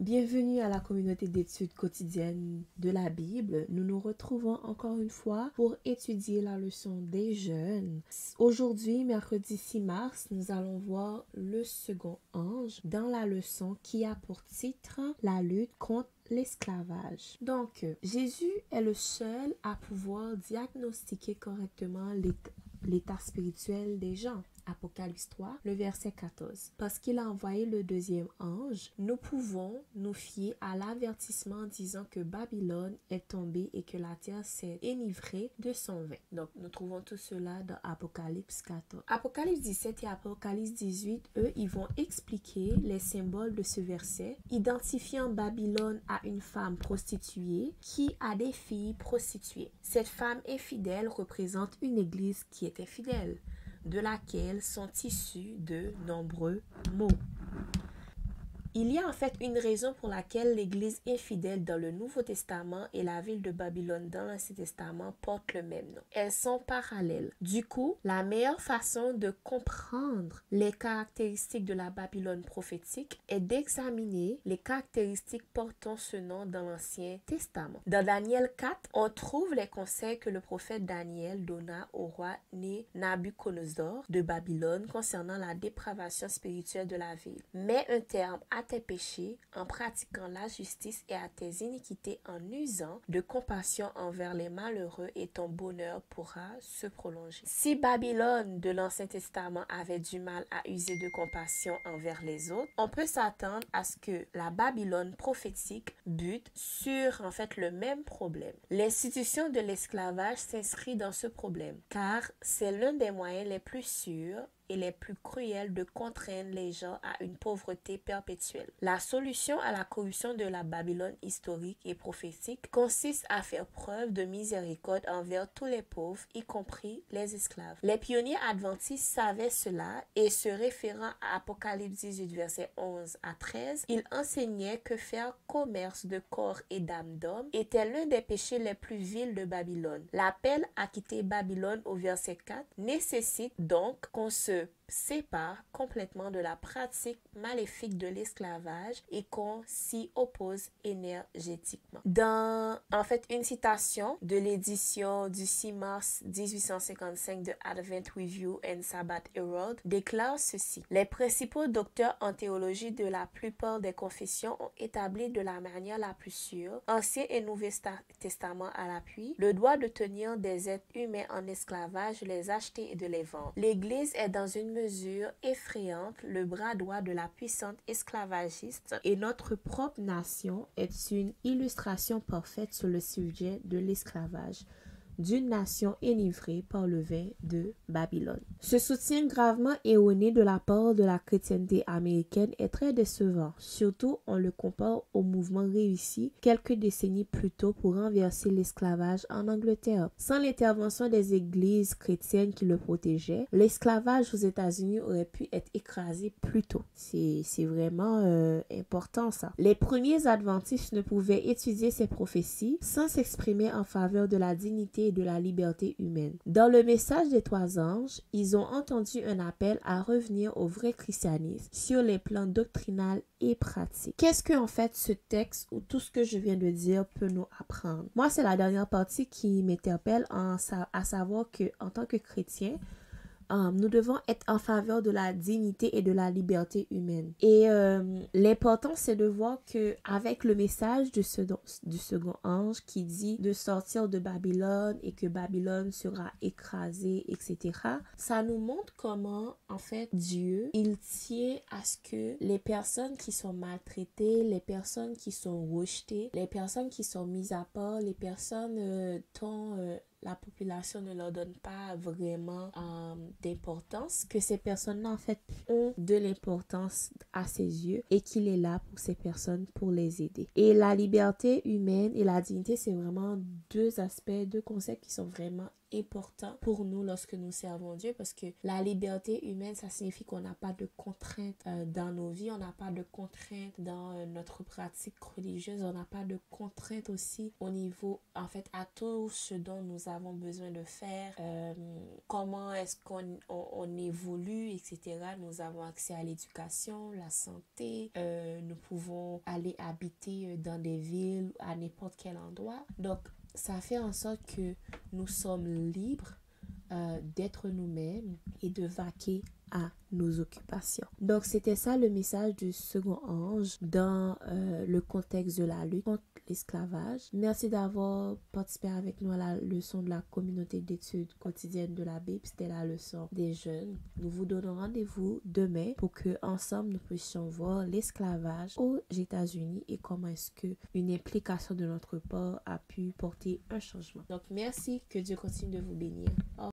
Bienvenue à la communauté d'études quotidiennes de la Bible. Nous nous retrouvons encore une fois pour étudier la leçon des jeunes. Aujourd'hui, mercredi 6 mars, nous allons voir le second ange dans la leçon qui a pour titre la lutte contre l'esclavage. Donc, Jésus est le seul à pouvoir diagnostiquer correctement l'état spirituel des gens. Apocalypse 3, le verset 14. Parce qu'il a envoyé le deuxième ange, nous pouvons nous fier à l'avertissement disant que Babylone est tombée et que la terre s'est enivrée de son vin. Donc, nous trouvons tout cela dans Apocalypse 14. Apocalypse 17 et Apocalypse 18, eux, ils vont expliquer les symboles de ce verset, identifiant Babylone à une femme prostituée qui a des filles prostituées. Cette femme infidèle représente une église qui était fidèle, de laquelle sont issus de nombreux mots. Il y a en fait une raison pour laquelle l'Église infidèle dans le Nouveau Testament et la ville de Babylone dans l'Ancien Testament portent le même nom. Elles sont parallèles. Du coup, la meilleure façon de comprendre les caractéristiques de la Babylone prophétique est d'examiner les caractéristiques portant ce nom dans l'Ancien Testament. Dans Daniel 4, on trouve les conseils que le prophète Daniel donna au roi né Nabuchodonosor de Babylone concernant la dépravation spirituelle de la ville. Mais un terme à tes péchés en pratiquant la justice et à tes iniquités en usant de compassion envers les malheureux et ton bonheur pourra se prolonger. Si Babylone de l'Ancien Testament avait du mal à user de compassion envers les autres, on peut s'attendre à ce que la Babylone prophétique bute sur en fait le même problème. L'institution de l'esclavage s'inscrit dans ce problème car c'est l'un des moyens les plus sûrs et les plus cruels de contraindre les gens à une pauvreté perpétuelle. La solution à la corruption de la Babylone historique et prophétique consiste à faire preuve de miséricorde envers tous les pauvres, y compris les esclaves. Les pionniers adventistes savaient cela et se référant à Apocalypse 18, versets 11 à 13, ils enseignaient que faire commerce de corps et d'âme d'homme était l'un des péchés les plus vils de Babylone. L'appel à quitter Babylone au verset 4 nécessite donc qu'on se sépare complètement de la pratique maléfique de l'esclavage et qu'on s'y oppose énergétiquement. Dans une citation de l'édition du 6 mars 1855 de Advent Review and Sabbath Herald déclare ceci: les principaux docteurs en théologie de la plupart des confessions ont établi de la manière la plus sûre, Ancien et Nouveau Testament à l'appui, le droit de tenir des êtres humains en esclavage, de les acheter et de les vendre. L'Église est dans une mesure effrayante le bras droit de la puissante esclavagiste et notre propre nation est une illustration parfaite sur le sujet de l'esclavage d'une nation enivrée par le vin de Babylone. Ce soutien gravement erroné de la part de la chrétienté américaine est très décevant, surtout on le compare au mouvement réussi quelques décennies plus tôt pour renverser l'esclavage en Angleterre. Sans l'intervention des églises chrétiennes qui le protégeaient, l'esclavage aux États-Unis aurait pu être écrasé plus tôt. C'est vraiment important ça. Les premiers adventistes ne pouvaient étudier ces prophéties sans s'exprimer en faveur de la dignité et de la liberté humaine. Dans le message des trois anges, ils ont entendu un appel à revenir au vrai christianisme sur les plans doctrinal et pratique. Qu'est-ce que en fait ce texte ou tout ce que je viens de dire peut nous apprendre? Moi, c'est la dernière partie qui m'interpelle à savoir que en tant que chrétien, nous devons être en faveur de la dignité et de la liberté humaine. Et l'important, c'est de voir que avec le message du second ange qui dit de sortir de Babylone et que Babylone sera écrasée, etc., ça nous montre comment, en fait, Dieu, il tient à ce que les personnes qui sont maltraitées, les personnes qui sont rejetées, les personnes qui sont mises à part, les personnes dont la population ne leur donne pas vraiment d'importance, que ces personnes-là en fait ont de l'importance à ses yeux et qu'il est là pour ces personnes pour les aider. Et la liberté humaine et la dignité, c'est vraiment deux aspects, deux concepts qui sont vraiment important pour nous lorsque nous servons Dieu, parce que la liberté humaine, ça signifie qu'on n'a pas de contraintes dans nos vies, on n'a pas de contraintes dans notre pratique religieuse, on n'a pas de contraintes aussi au niveau, en fait, à tout ce dont nous avons besoin de faire, comment est-ce qu'on évolue, etc. Nous avons accès à l'éducation, la santé, nous pouvons aller habiter dans des villes, à n'importe quel endroit. Donc, ça fait en sorte que nous sommes libres d'être nous-mêmes et de vaquer à nos occupations. Donc, c'était ça le message du second ange dans le contexte de la lutte contre l'esclavage. Merci d'avoir participé avec nous à la leçon de la communauté d'études quotidiennes de la Bible. C'était la leçon des jeunes. Nous vous donnons rendez-vous demain pour que ensemble nous puissions voir l'esclavage aux États-Unis et comment est-ce que une implication de notre part a pu porter un changement. Donc, merci, que Dieu continue de vous bénir.